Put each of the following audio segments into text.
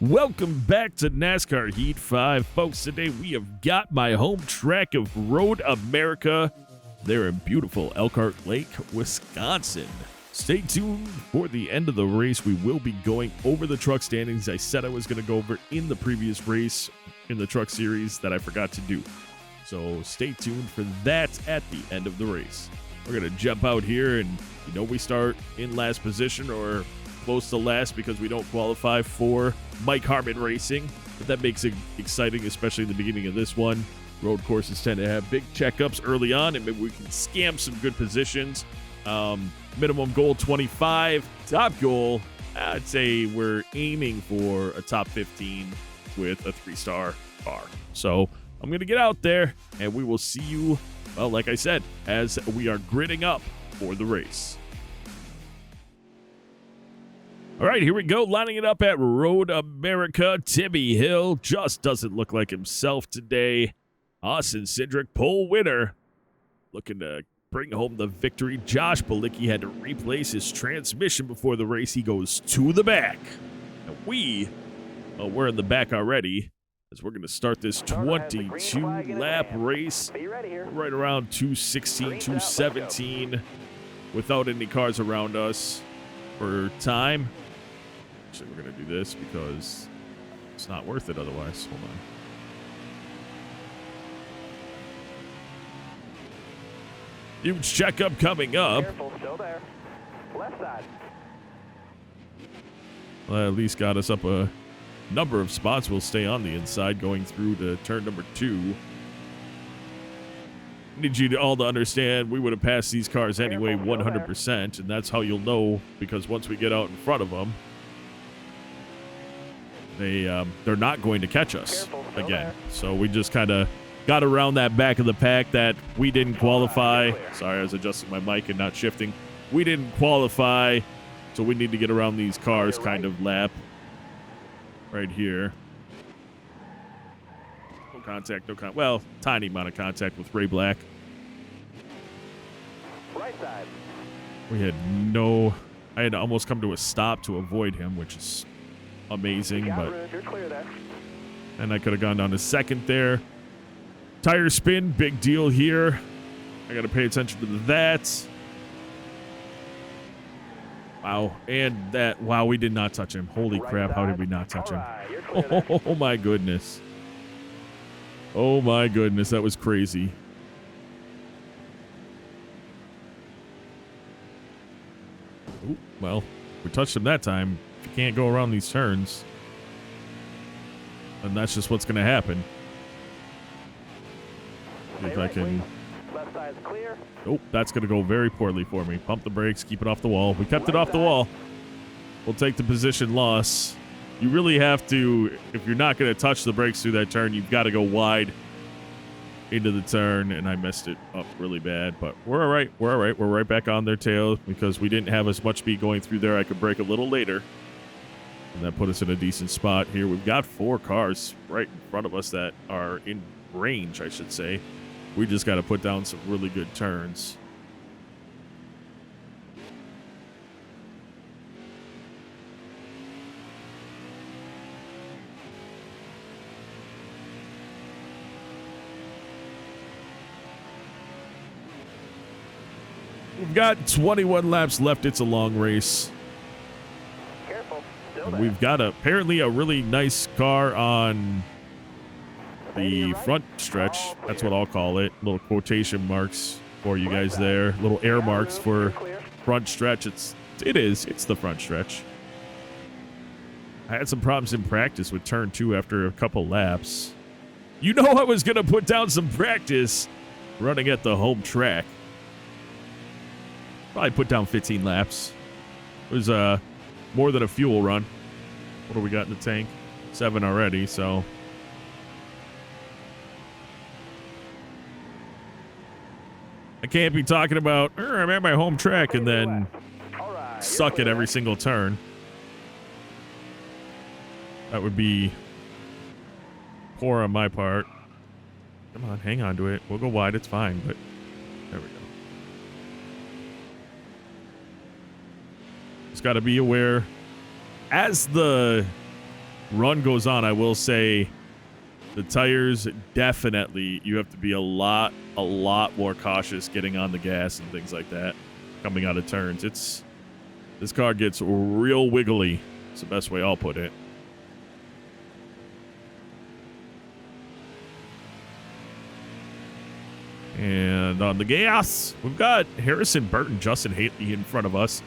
Welcome back to NASCAR Heat 5. Folks, today we have got my home track of Road America. They're in beautiful Elkhart Lake, Wisconsin. Stay tuned for the end of the race. We will be going over the truck standings. I said I was going to go over in the previous race in the truck series that I forgot to do. So stay tuned for that at the end of the race. We're going to jump out here and, we start in last position or close to last because we don't qualify for Mike Harmon Racing, but that makes it exciting, especially in the beginning of this one. Road courses tend to have big checkups early on, and maybe we can scam some good positions. Minimum goal 25, top goal, I'd say we're aiming for a top 15 with a 3-star car. So I'm going to get out there, and we will see you, well, like I said, as we are gridding up for the race. All right, here we go, lining it up at Road America. Timmy Hill just doesn't look like himself today. Austin Cindric, pole winner, looking to bring home the victory. Josh Balicki had to replace his transmission before the race. He goes to the back. And we're in the back already, as we're going to start this 22-lap race right around 216, 217, without any cars around us for time. Actually, we're going to do this because it's not worth it otherwise. Hold on. Huge checkup coming up. Careful, still there. Left side. Well, at least got us up a number of spots. We'll stay on the inside going through to turn number 2. I need you all to understand we would have passed these cars anyway 100%, and that's how you'll know, because once we get out in front of them, they're not going to catch us again. So we just kind of got around that back of the pack that we didn't qualify. Sorry, I was adjusting my mic and not shifting. We didn't qualify, so we need to get around these cars kind of lap right here. No contact, well, tiny amount of contact with Ray Black. Right side. I had to almost come to a stop to avoid him, which is amazing, but You're clear there. and I could have gone down to second there. Tire spin, big deal here. I got to pay attention to that. Wow, and that, wow, we did not touch him. Holy crap, how did we not touch him? Oh my goodness. Oh my goodness, that was crazy. Ooh, well, we touched him that time. If you can't go around these turns, then that's just what's going to happen. If I can. Left side's clear. Oh, that's going to go very poorly for me. Pump the brakes, keep it off the wall. We kept it off the wall. We'll take the position loss. You really have to, if you're not going to touch the brakes through that turn, you've got to go wide into the turn, and I messed it up really bad. But we're all right. We're all right. We're right back on their tail because we didn't have as much speed going through there. I could brake a little later, and that put us in a decent spot here. We've got 4 cars right in front of us that are in range, I should say. We just got to put down some really good turns. We've got 21 laps left. It's a long race. Careful. Still And there. we've got apparently a really nice car on the front stretch. That's what I'll call it. Little quotation marks for you guys there. Little air marks for front stretch. It's the front stretch. I had some problems in practice with turn 2 after a couple laps. I was going to put down some practice running at the home track. Probably put down 15 laps. It was more than a fuel run. What do we got in the tank? 7 already, so. I can't be talking about, I'm at my home track, and then suck at every single turn. That would be poor on my part. Come on, hang on to it. We'll go wide. It's fine, but there we go. Just got to be aware as the run goes on, I will say the tires definitely, you have to be a lot more cautious getting on the gas and things like that coming out of turns. This car gets real wiggly. It's the best way I'll put it. And on the gas, we've got Harrison Burton, Justin Haley in front of us.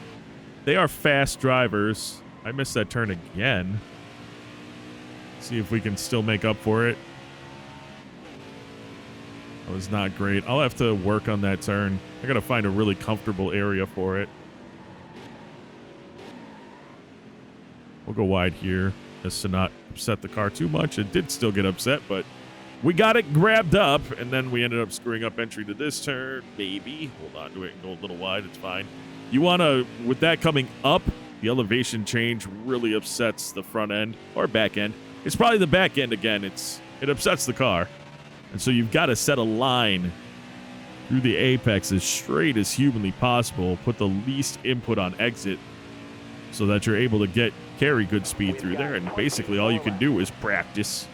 They are fast drivers. I missed that turn again. See if we can still make up for it. That was not great. I'll have to work on that turn. I gotta find a really comfortable area for it. We'll go wide here just to not upset the car too much. It did still get upset, but we got it grabbed up, and then we ended up screwing up entry to this turn. Maybe. Hold on to it and go a little wide. It's fine. You want to, with that coming up, the elevation change really upsets the front end or back end. It's probably the back end again. It upsets the car. And so you've got to set a line through the apex as straight as humanly possible. Put the least input on exit so that you're able to carry good speed through there. And basically all you can do is practice.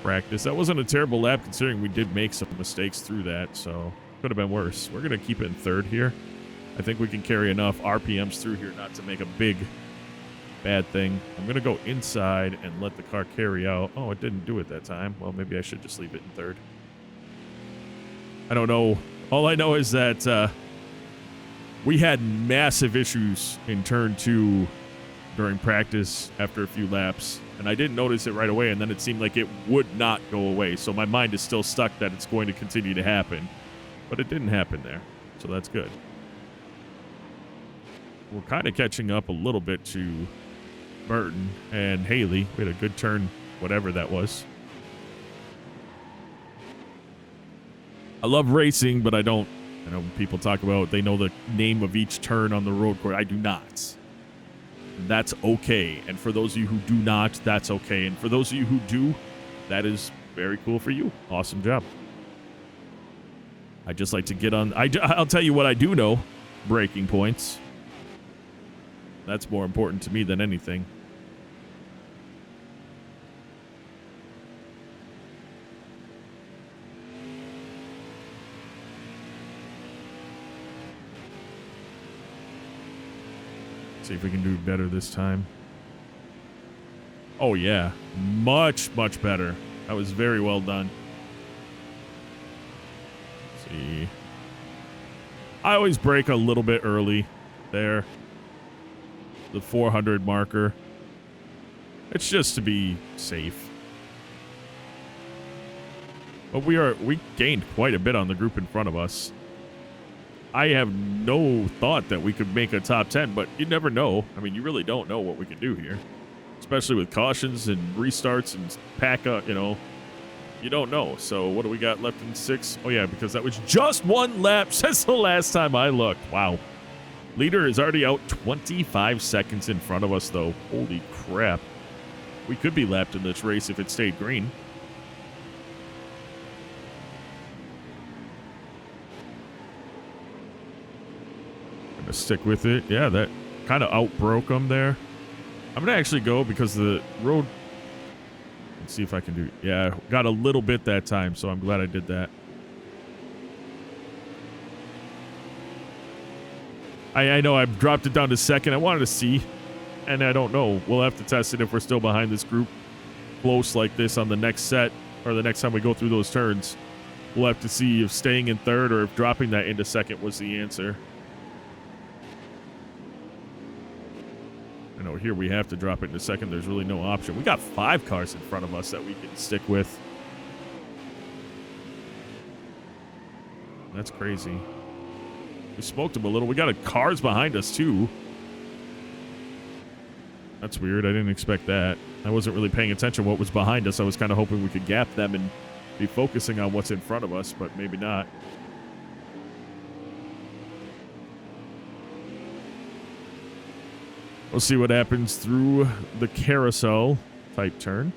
That wasn't a terrible lap considering we did make some mistakes through that, so could have been worse. We're going to keep it in third here. I think we can carry enough RPMs through here not to make a big bad thing. I'm going to go inside and let the car carry out. Oh, it didn't do it that time. Well, maybe I should just leave it in third. I don't know. All I know is that we had massive issues in turn 2 during practice after a few laps. And I didn't notice it right away, and then it seemed like it would not go away. So my mind is still stuck that it's going to continue to happen. But it didn't happen there, so that's good. We're kind of catching up a little bit to Burton and Haley. We had a good turn, whatever that was. I love racing, but I know people talk about they know the name of each turn on the road course. I do not. That's okay. And for those of you who do not, that's okay. And for those of you who do, that is very cool for you. Awesome job. I just like to get on. I'll tell you what I do know. Braking points. That's more important to me than anything. See if we can do better this time. Oh, yeah. Much better. That was very well done. Let's see. I always brake a little bit early there. The 400 marker. It's just to be safe. But we gained quite a bit on the group in front of us. I have no thought that we could make a top 10, but you never know. I mean, you really don't know what we can do here. Especially with cautions and restarts and pack up, you don't know. So what do we got left in 6? Oh, yeah, because that was just one lap since the last time I looked. Wow. Leader is already out 25 seconds in front of us, though. Holy crap. We could be lapped in this race if it stayed green. Gonna stick with it. Yeah, that kind of outbroke them there. I'm gonna actually go because the road. Let's see if I can do. Yeah, got a little bit that time, so I'm glad I did that. I know I've dropped it down to second. I wanted to see, and I don't know. We'll have to test it if we're still behind this group close like this on the next set or the next time we go through those turns. We'll have to see if staying in third or if dropping that into second was the answer. I know here we have to drop it into second. There's really no option. We got 5 cars in front of us that we can stick with. That's crazy. We smoked them a little. We got cars behind us, too. That's weird. I didn't expect that. I wasn't really paying attention to what was behind us. I was kind of hoping we could gap them and be focusing on what's in front of us, but maybe not. We'll see what happens through the carousel type turn.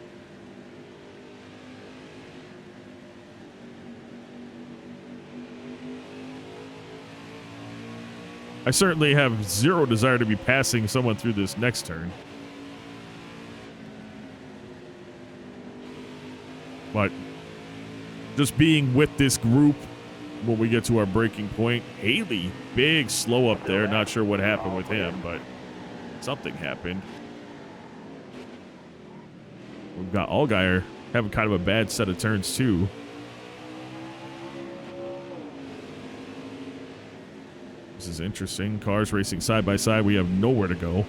I certainly have zero desire to be passing someone through this next turn. But just being with this group when we get to our breaking point, Haley, big slow up there. Not sure what happened with him, but something happened. We've got Allgaier having kind of a bad set of turns too. This is interesting. Cars racing side by side. We have nowhere to go.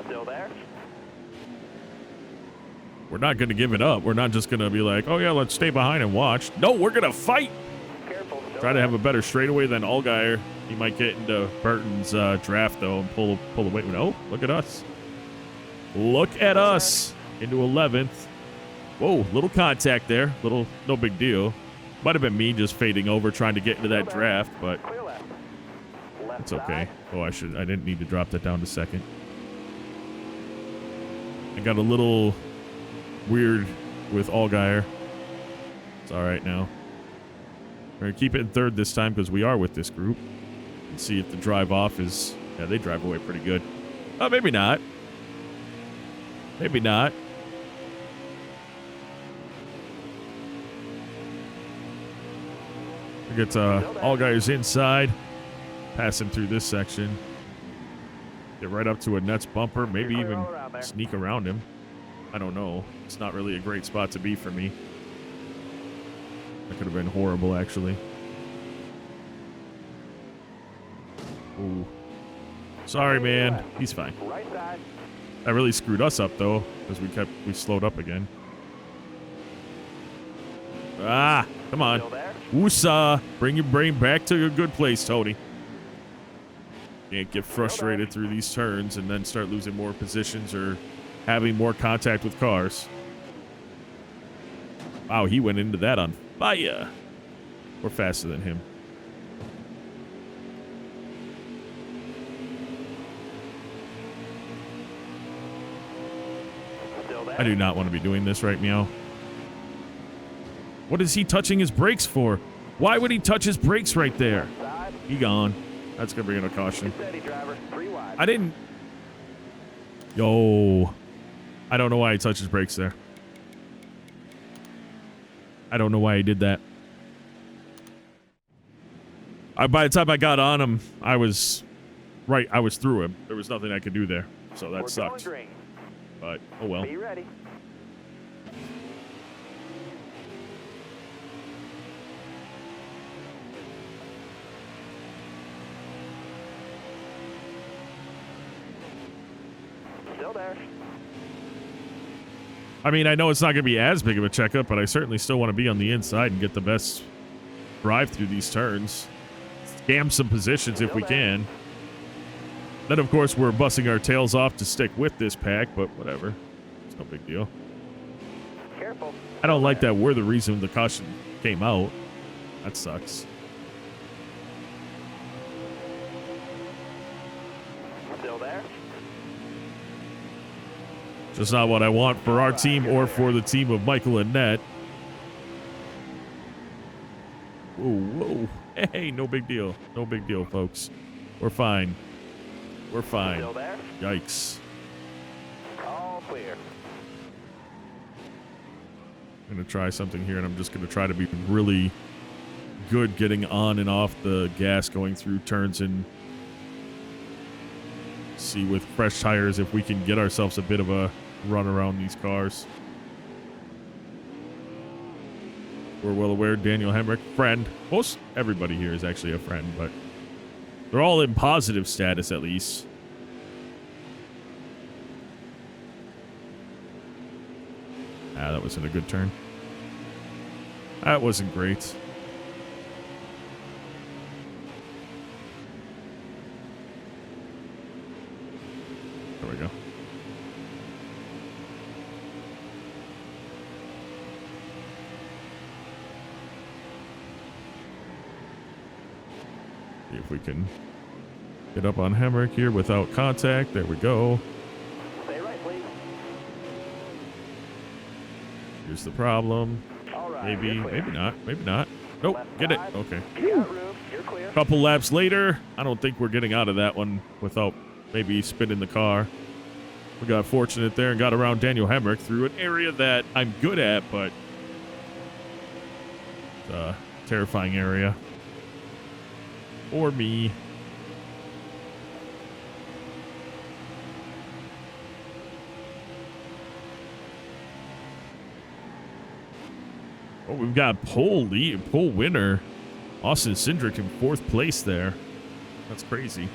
Still there? We're not going to give it up. We're not just going to be like, oh yeah, let's stay behind and watch. No, we're going to fight. Careful. Still Try to there. have a better straightaway than Allgaier. He might get into Burton's draft though and pull away. No, look at us. Look at us into 11th. Whoa, little contact there. No big deal. Might have been me just fading over trying to get into that draft, but Clear left. Left it's okay. side. Oh, I didn't need to drop that down to second. I got a little weird with Allgaier. It's all right now. We're going to keep it in third this time because we are with this group. And see if the drive off is... Yeah, they drive away pretty good. Oh, maybe not. Maybe not. We get Allgaier's inside. Passing through this section. Get right up to a Nets bumper. Maybe Clear even all around there. sneak around him. I don't know. It's not really a great spot to be for me. That could have been horrible, actually. Ooh. Sorry, man. He's fine. Right side. That really screwed us up, though, because we slowed up again. Ah, come on. Still there? Woosah. Bring your brain back to a good place, Tony. Can't get frustrated through these turns and then start losing more positions or having more contact with cars. Wow, he went into that on fire. We're faster than him. Still there? I do not want to be doing this right meow. What is he touching his brakes for? Why would he touch his brakes right there? Side. He gone. That's going to bring in a caution. Steady, driver. 3 wide. I didn't... Yo. I don't know why he touched his brakes there. I don't know why he did that. By the time I got on him, I was through him. There was nothing I could do there. So that We're sucked. going green. But, oh well. Be ready. Still there. I mean, I know it's not going to be as big of a checkup, but I certainly still want to be on the inside and get the best drive through these turns. Scam some positions if we can. Then, of course, we're busting our tails off to stick with this pack, but whatever. It's no big deal. Careful. I don't like that we're the reason the caution came out. That sucks. Still there. Just not what I want for our team or for the team of Michael and Ned. Whoa, whoa. Hey, no big deal. No big deal, folks. We're fine. We're fine. Still there. Yikes. All clear. I'm going to try something here, and I'm just going to try to be really good getting on and off the gas going through turns and see with fresh tires if we can get ourselves a bit of a run around these cars. We're well aware Daniel Hemrick, friend. Most everybody here is actually a friend, but they're all in positive status at least. Ah, that wasn't a good turn. That wasn't great. There we go. See if we can get up on Hemrick here without contact. There we go. Stay right, please. Here's the problem. All right. Maybe, you're clear. maybe not. Maybe not. Nope, Left get it. side. Okay. You got room. You're clear. Couple laps later, I don't think we're getting out of that one without maybe spinning the car. We got fortunate there and got around Daniel Hemrick through an area that I'm good at, but it's a terrifying area for me. Oh, we've got pole winner Austin Cindric in 4th place there. That's crazy.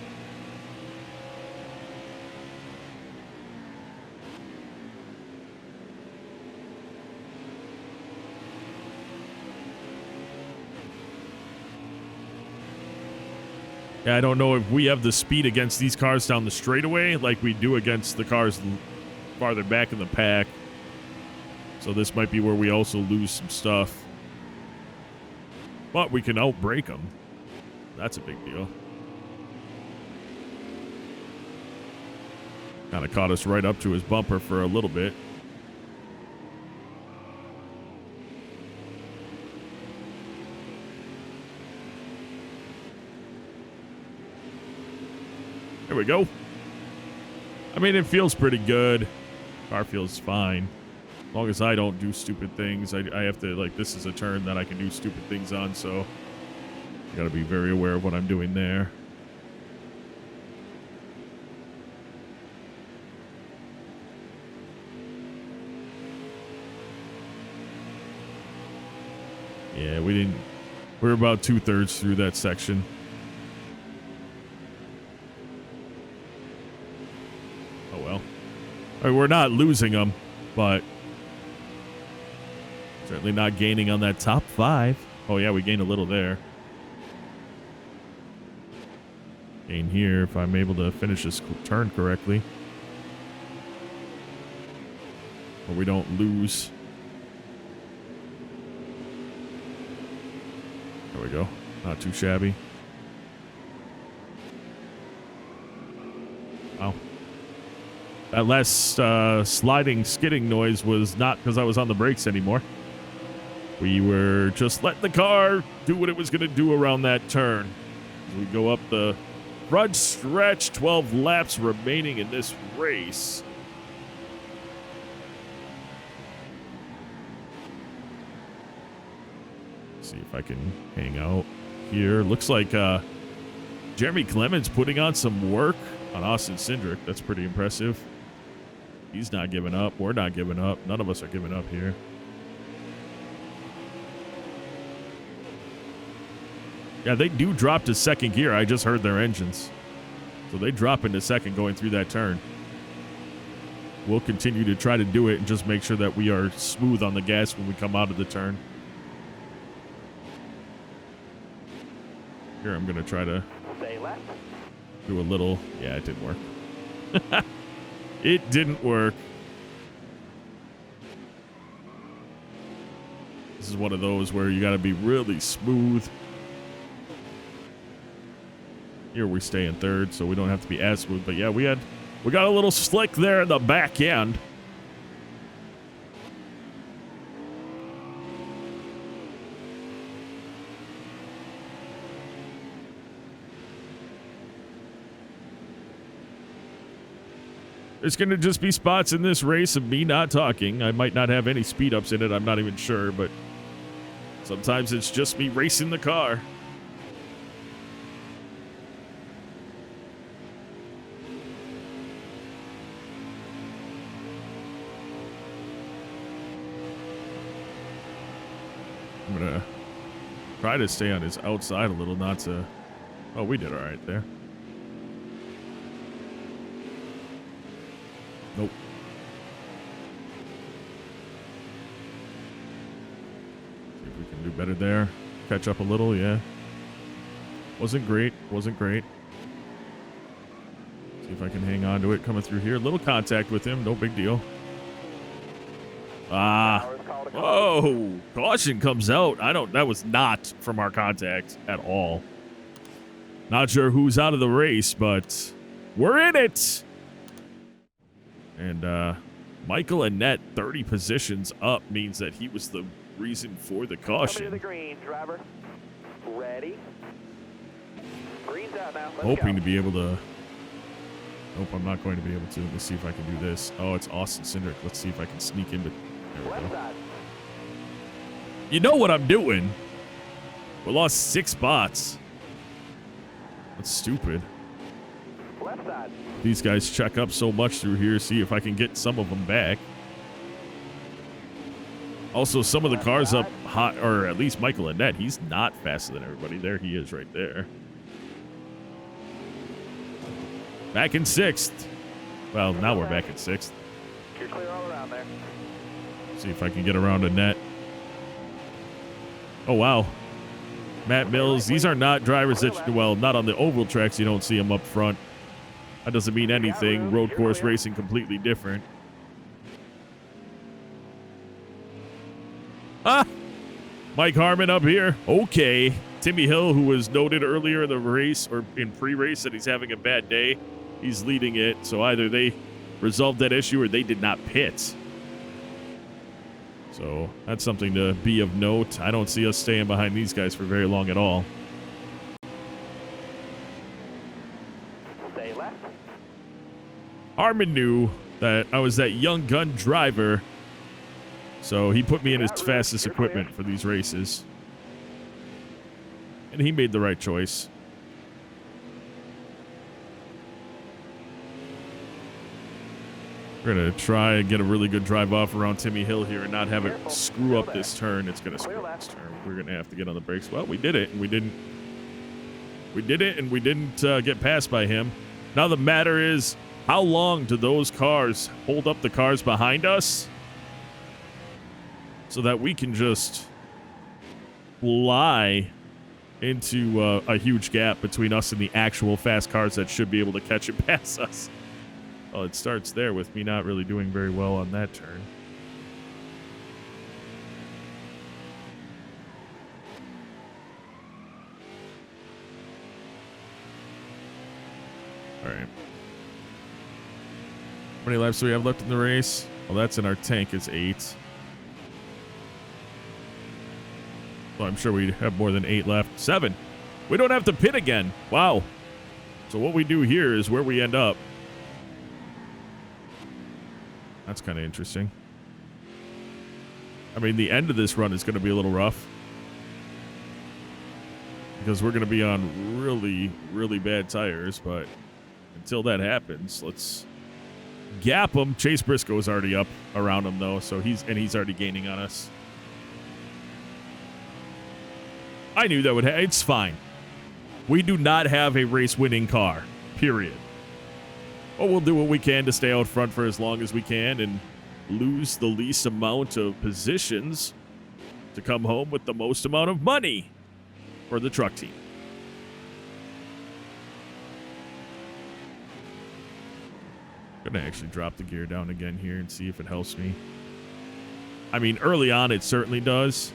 Yeah, I don't know if we have the speed against these cars down the straightaway like we do against the cars farther back in the pack. So this might be where we also lose some stuff. But we can outbrake them. That's a big deal. Kind of caught us right up to his bumper for a little bit. There we go. I mean, it feels pretty good. Car feels fine. As long as I don't do stupid things. I have to, like, this is a turn that I can do stupid things on, so I gotta be very aware of what I'm doing there. Yeah, we're about 2/3 through that section. Oh well. I mean, we're not losing them, but certainly not gaining on that top 5. Oh yeah, we gained a little there. Gain here if I'm able to finish this turn correctly. Or we don't lose. There we go. Not too shabby. Wow. That last sliding, skidding noise was not because I was on the brakes anymore. We were just letting the car do what it was going to do around that turn. As we go up the front stretch, 12 laps remaining in this race. See if I can hang out here. Looks like Jeremy Clemens putting on some work on Austin Cindric. That's pretty impressive. He's not giving up. We're not giving up. None of us are giving up here. Yeah, they do drop to second gear. I just heard their engines. So they drop into second going through that turn. We'll continue to try to do it and just make sure that we are smooth on the gas when we come out of the turn. Here, I'm going to try to do a little... Yeah, it didn't work. It didn't work. This is one of those where you got to be really smooth. Here we stay in third, so we don't have to be as smooth. But yeah, we got a little slick there in the back end. There's going to just be spots in this race of me not talking. I might not have any speed ups in it. I'm not even sure, but sometimes it's just me racing the car. I'm going to try to stay on his outside a little, not to... Oh, we did all right there. Nope. See if we can do better there. Catch up a little, yeah. Wasn't great. Wasn't great. See if I can hang on to it coming through here. Little contact with him. No big deal. Ah. Whoa. Caution comes out. That was not from our contact at all. Not sure who's out of the race, but we're in it. And Michael Annette, 30 positions up, means that he was the reason for the caution. Coming to the green, driver. Ready. Green's out now. Let's Hoping go. to be able to Nope, I'm not going to be able to. Let's see if I can do this. Oh, it's Austin Cindric. Let's see if I can sneak in. There we Left go. side. You know what I'm doing. We lost 6 spots. That's stupid. Left side. These guys check up so much through here. See if I can get some of them back. Also, some of the cars up hot, or at least Michael Annette, he's not faster than everybody. There he is right there. Back in 6th. Well, now we're back in 6th. You're clear all around there. See if I can get around Annette. Oh, wow. Matt Mills, these are not drivers that, well, not on the oval tracks. You don't see them up front. That doesn't mean anything. Road course racing completely different. Ah! Mike Harmon up here. Okay. Timmy Hill, who was noted earlier in the race or in pre-race that he's having a bad day, he's leading it. So either they resolved that issue or they did not pit. So that's something to be of note. I don't see us staying behind these guys for very long at all. Stay left. Harmon knew that I was that young gun driver, so he put me in his fastest equipment for these races. And he made the right choice. We're going to try and get a really good drive off around Timmy Hill here and not have it screw up this turn. It's going to screw up this turn. We're going to have to get on the brakes. Well, we did it, and we didn't. We did it, and we didn't get passed by him. Now the matter is, how long do those cars hold up the cars behind us so that we can just fly into a huge gap between us and the actual fast cars that should be able to catch and pass us? Well, it starts there with me not really doing very well on that turn. All right. How many laps do we have left in the race? Well, that's in our tank is 8. So I'm sure we have more than 8 left. 7. We don't have to pit again. Wow. So what we do here is where we end up. That's kind of interesting. I mean, the end of this run is going to be a little rough, because we're going to be on really, really bad tires. But until that happens, let's gap them. Chase Briscoe's already up around him, though, so he's already gaining on us. I knew that would it's fine. We do not have a race-winning car, period. But we'll do what we can to stay out front for as long as we can and lose the least amount of positions to come home with the most amount of money for the truck team. I'm gonna actually drop the gear down again here and see if it helps me. I mean, early on it certainly does,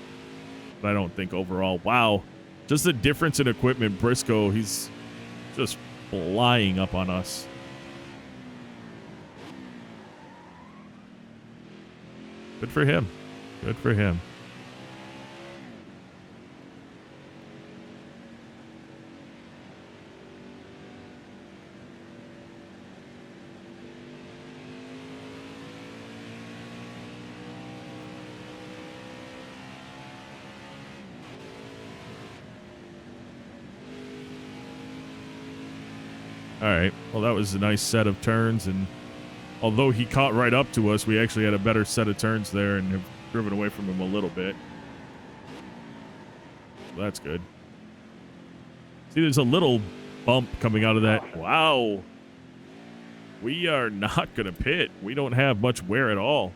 but I don't think overall. Wow, just the difference in equipment. Briscoe, he's just flying up on us. Good for him. Good for him. All right. Well, that was a nice set of turns, and although he caught right up to us, we actually had a better set of turns there and have driven away from him a little bit. So that's good. See, there's a little bump coming out of that. Wow. We are not going to pit. We don't have much wear at all.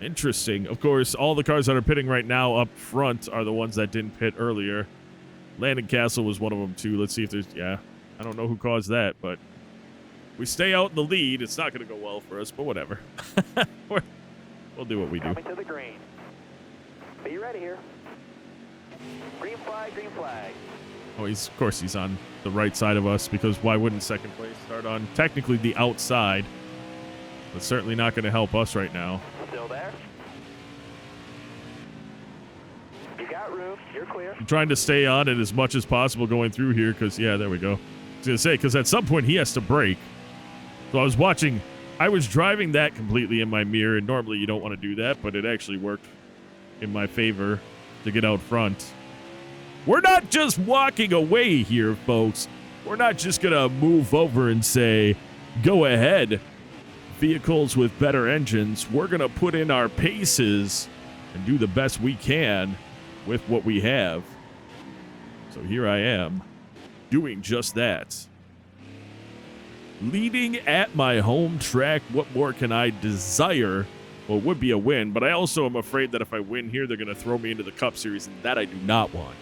Interesting. Of course, all the cars that are pitting right now up front are the ones that didn't pit earlier. Landon Castle was one of them, too. Let's see if there's... Yeah, I don't know who caused that, but... we stay out in the lead. It's not going to go well for us, but whatever. We'll do what we do. Coming to the green. Be ready here. Green flag, green flag. Oh, of course he's on the right side of us, because why wouldn't second place start on technically the outside? But certainly not going to help us right now. Still there? You got room. You're clear. I'm trying to stay on it as much as possible going through here, because, yeah, there we go. I was going to say, because at some point he has to brake. So I was driving that completely in my mirror, and normally you don't want to do that, but it actually worked in my favor to get out front. We're not just walking away here, folks. We're not just going to move over and say, go ahead, vehicles with better engines. We're going to put in our paces and do the best we can with what we have. So here I am, doing just that. Leading at my home track, what more can I desire? Well, it would be a win, but I also am afraid that if I win here, they're going to throw me into the Cup Series, and that I do not want.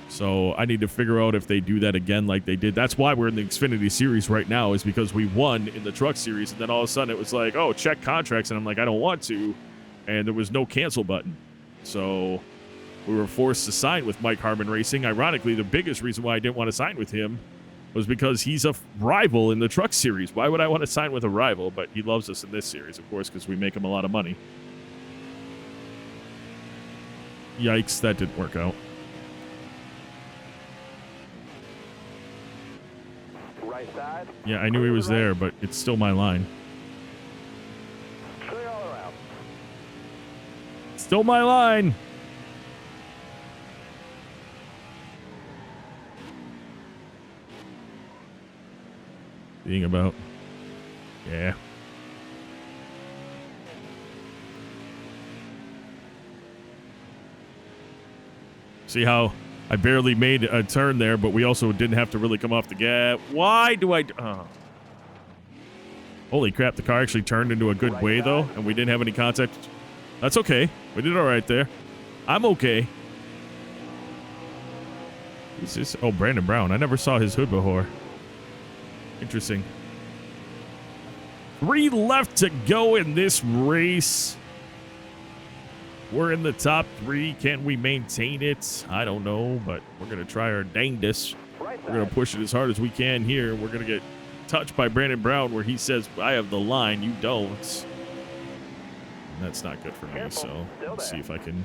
So I need to figure out if they do that again like they did. That's why we're in the Xfinity Series right now, is because we won in the Truck Series, and then all of a sudden it was like, oh, check contracts, and I'm like, I don't want to, and there was no cancel button. So we were forced to sign with Mike Harmon Racing. Ironically, the biggest reason why I didn't want to sign with him was because he's a rival in the Truck Series. Why would I want to sign with a rival? But he loves us in this series, of course, because we make him a lot of money. Yikes, that didn't work out. Right side. Yeah, I knew he was there, but it's still my line. Clear all around. Still my line. Being about. Yeah. See how I barely made a turn there, but we also didn't have to really come off the gas. Why do I... Oh. Holy crap, the car actually turned into a good way, though, and we didn't have any contact. That's okay. We did all right there. I'm okay. Who's this? Oh, Brandon Brown. I never saw his hood before. Interesting. 3 left to go in this race. We're in the top 3. Can we maintain it? I don't know, but we're going to try our dangdest. We're going to push it as hard as we can here. We're going to get touched by Brandon Brown where he says, I have the line, you don't. And that's not good for me, so let's see if I can...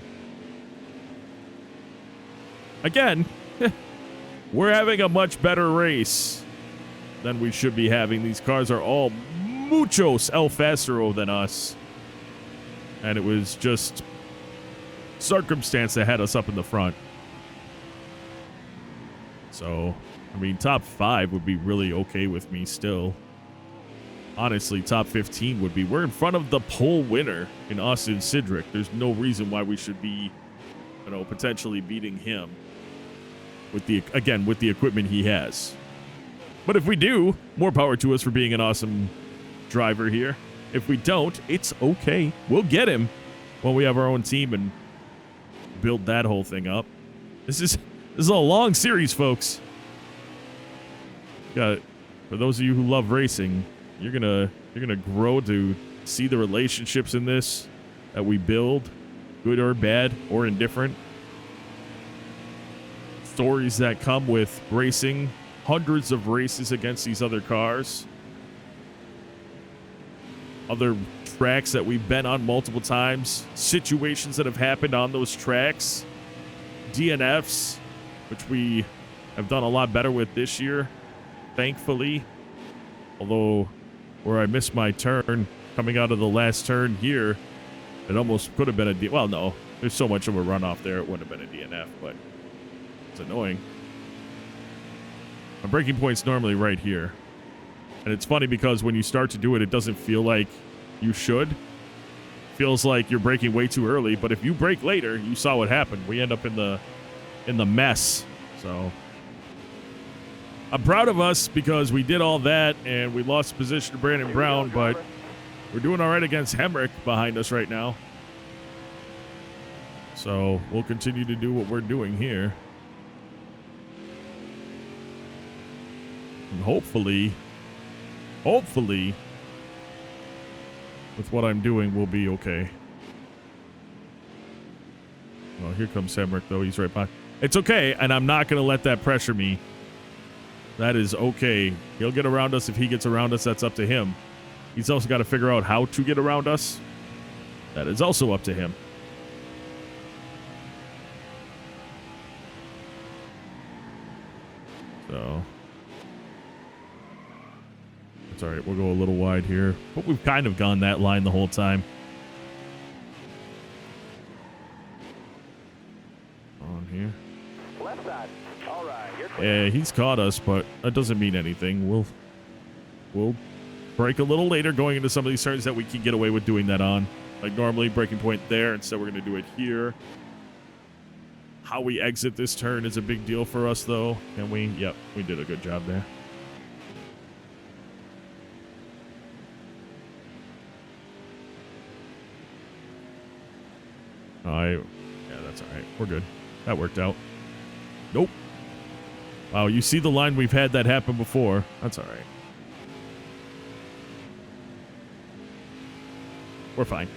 Again, we're having a much better race than we should be having. These cars are all muchos el fastero than us. And it was just circumstance that had us up in the front. So, I mean, top 5 would be really okay with me still. Honestly, top 15 would be. We're in front of the pole winner in Austin Cindric. There's no reason why we should be, you know, potentially beating him with the, again, with the equipment he has. But if we do, more power to us for being an awesome driver here. If we don't, it's okay. We'll get him when we have our own team and build that whole thing up. This is a long series, folks. Got, for those of you who love racing, you're gonna grow to see the relationships in this that we build, good or bad or indifferent. Stories that come with racing, hundreds of races against these other cars, other tracks that we've been on multiple times, situations that have happened on those tracks, DNFs, which we have done a lot better with this year, thankfully. Although where I missed my turn coming out of the last turn here, it almost could have been a well, no, there's so much of a runoff there, it wouldn't have been a DNF, but it's annoying. My braking point's normally right here. And it's funny because when you start to do it, it doesn't feel like you should. Feels like you're braking way too early, but if you brake later, you saw what happened. We end up in the mess. So I'm proud of us because we did all that and we lost position to Brandon Brown, but we're doing all right against Hemrick behind us right now. So we'll continue to do what we're doing here. And hopefully, with what I'm doing, we'll be okay. Well, here comes Hemrick, though. He's right by. It's okay, and I'm not going to let that pressure me. That is okay. He'll get around us. If he gets around us, that's up to him. He's also got to figure out how to get around us. That is also up to him. So It's all right. We'll go a little wide here. But we've kind of gone that line the whole time. On here. Left side. All right, you're Yeah, he's caught us, but that doesn't mean anything. We'll break a little later going into some of these turns that we can get away with doing that on. Like normally, breaking point there. Instead, we're going to do it here. How we exit this turn is a big deal for us, though. Can we? Yep, we did a good job there. Yeah, that's all right. We're good. That worked out. Nope. Wow, you see the line we've had that happen before. That's all right. We're fine.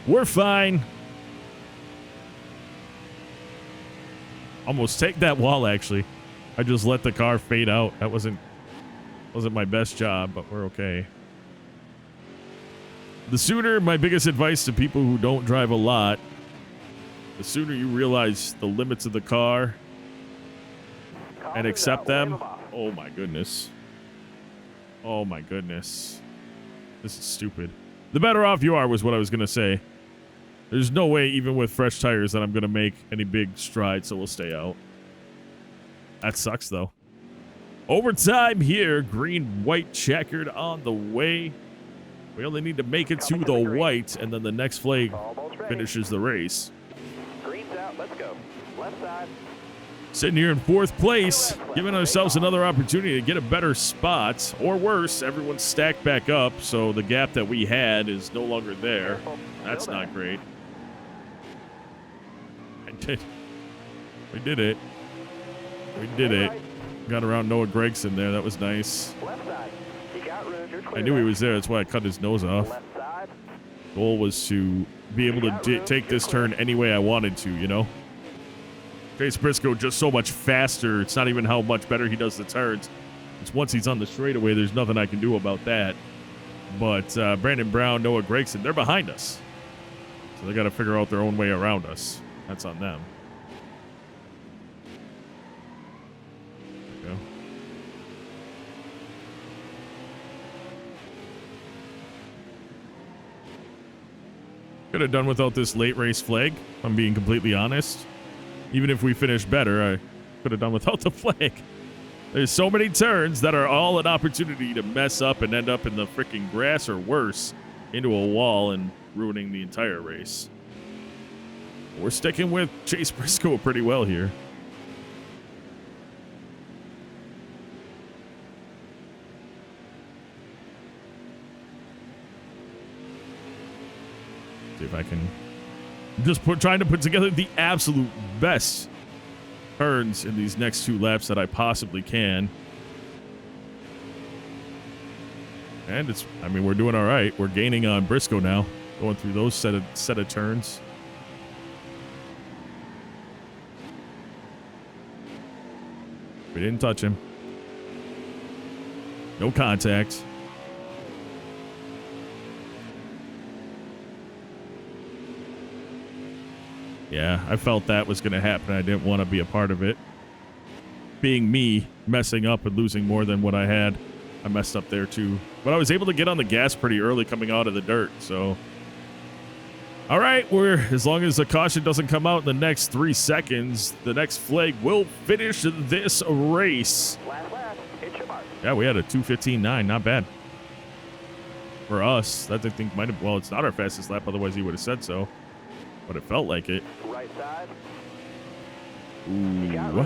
We're fine. Almost take that wall, actually. I just let the car fade out. That wasn't my best job, but we're okay. The sooner, my biggest advice to people who don't drive a lot, the sooner you realize the limits of the car and accept them. Oh my goodness. Oh my goodness. This is stupid. The better off you are was what I was going to say. There's no way, even with fresh tires, that I'm going to make any big strides, so we'll stay out. That sucks, though. Overtime here. Green, white, checkered on the way. We only need to make it to the white, and then the next flag finishes the race. Green's out. Let's go. Left side. Sitting here in fourth place, giving ourselves another opportunity to get a better spot. Or worse, everyone's stacked back up, so the gap that we had is no longer there. That's not great. We did it. We did it. Got around Noah Gregson there. That was nice. Left side. You got room. You're clear. I knew he was there. That's why I cut his nose off. Left side. Goal was to be able to take this turn any way I wanted to, you know? Chase Briscoe just so much faster. It's not even how much better he does the turns. It's once he's on the straightaway, there's nothing I can do about that. But Brandon Brown, Noah Gregson, they're behind us. So they got to figure out their own way around us. That's on them. There we go. Could have done without this late race flag, if I'm being completely honest. Even if we finished better, I could have done without the flag. There's so many turns that are all an opportunity to mess up and end up in the freaking grass or worse, into a wall and ruining the entire race. We're sticking with Chase Briscoe pretty well here. See if I can just trying to put together the absolute best turns in these next two laps that I possibly can. And it's, I mean, we're doing all right. We're gaining on Briscoe now, going through those set of turns. We didn't touch him. No contact. Yeah, I felt that was going to happen. I didn't want to be a part of it. Being me, messing up and losing more than what I had, I messed up there too. But I was able to get on the gas pretty early coming out of the dirt, so. All right, as long as the caution doesn't come out in the next 3 seconds, the next flag will finish this race. Last lap. Hit your mark. Yeah, we had a 2:15.9, not bad. For us, that I think might have, well, it's not our fastest lap, otherwise he would have said so. But it felt like it. Right side. Ooh,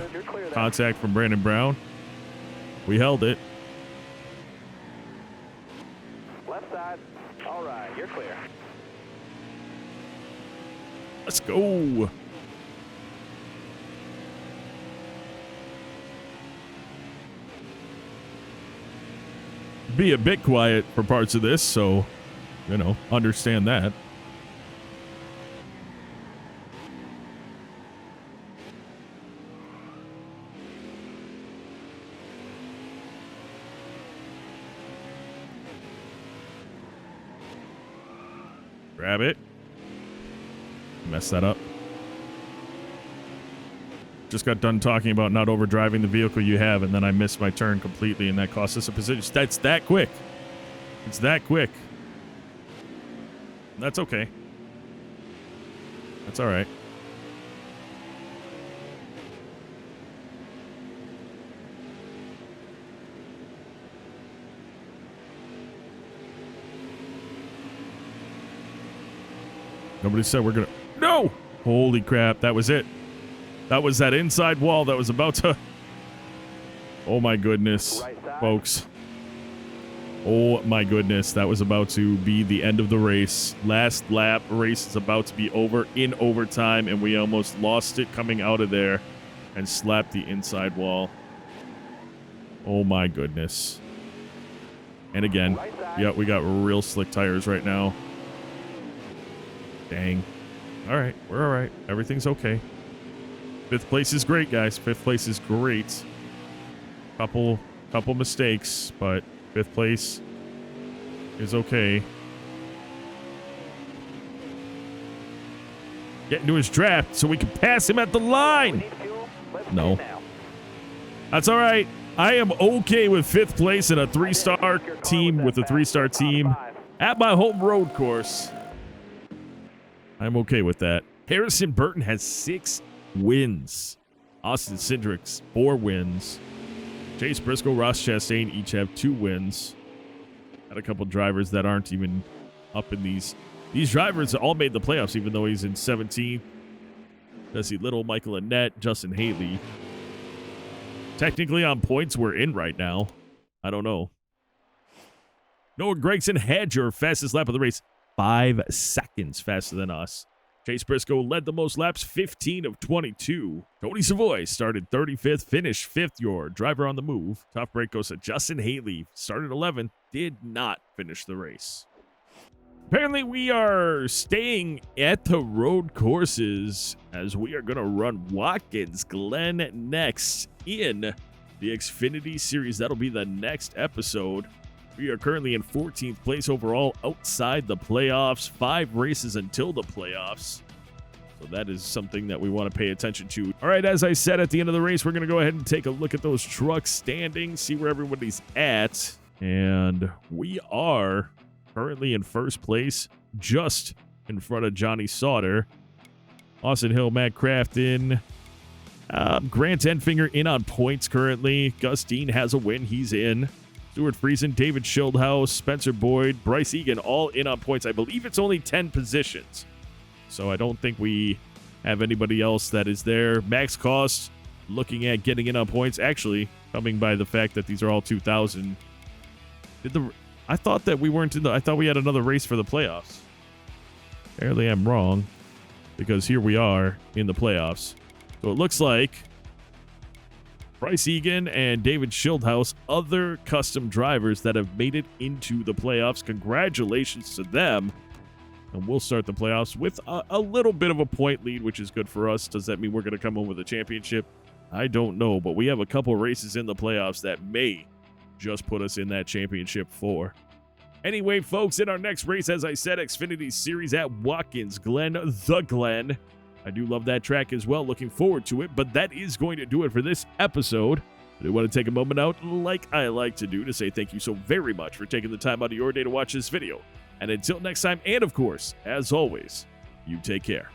contact from Brandon Brown. We held it. Left side. All right, you're clear. Let's go. Be a bit quiet for parts of this, so, you know, understand that. Grab it. Mess that up. Just got done talking about not overdriving the vehicle you have, and then I missed my turn completely, and that cost us a position. That's that quick. It's that quick. That's okay. That's all right. Nobody said we're gonna... No! Holy crap, that was it. That was that inside wall that was about to... Oh my goodness, folks. Oh my goodness, that was about to be the end of the race. Last lap, race is about to be over in overtime, and we almost lost it coming out of there and slapped the inside wall. Oh my goodness. And again, yeah, we got real slick tires right now. Dang. All right, we're all right. Everything's okay. 5th place is great, guys. 5th place is great. Couple mistakes, but 5th place is okay. Get into his draft so we can pass him at the line. No. That's all right. I am okay with 5th place in a 3-star team with a 3-star team at my home road course. I'm okay with that. Harrison Burton has 6 wins. Austin Cindric's 4 wins. Chase Briscoe, Ross Chastain each have 2 wins. Got a couple drivers that aren't even up in these. These drivers all made the playoffs, even though he's in 17th. Jesse Little, Michael Annett, Justin Haley. Technically on points we're in right now. I don't know. Noah Gragson had your fastest lap of the race. 5 seconds faster than us. Chase Briscoe led the most laps, 15 of 22. Tony Savoy started 35th, finished 5th. Your driver on the move. Tough break goes to Justin Haley. Started 11th, did not finish the race. Apparently, we are staying at the road courses as we are going to run Watkins Glen next in the Xfinity Series. That'll be the next episode. We are currently in 14th place overall outside the playoffs. 5 races until the playoffs. So that is something that we want to pay attention to. All right, as I said at the end of the race, we're going to go ahead and take a look at those trucks standing, see where everybody's at. And we are currently in 1st place, just in front of Johnny Sauter. Austin Hill, Matt Crafton, Grant Enfinger in on points currently. Gus Dean has a win. He's in. Stuart Friesen, David Schildhaus, Spencer Boyd, Bryce Egan, all in on points. I believe it's only 10 positions. So I don't think we have anybody else that is there. Max Cost looking at getting in on points. Actually, coming by the fact that these are all 2,000. I thought that we weren't in the... I thought we had another race for the playoffs. Apparently I'm wrong, because here we are in the playoffs. So it looks like Bryce Egan and David Schildhaus, other custom drivers that have made it into the playoffs. Congratulations to them. And we'll start the playoffs with a little bit of a point lead, which is good for us. Does that mean we're going to come home with a championship? I don't know, but we have a couple races in the playoffs that may just put us in that championship 4. Anyway, folks, in our next race, as I said, Xfinity Series at Watkins Glen, the Glen. I do love that track as well. Looking forward to it, but that is going to do it for this episode. I do want to take a moment out, like I like to do, to say thank you so very much for taking the time out of your day to watch this video. And until next time, and of course, as always, you take care.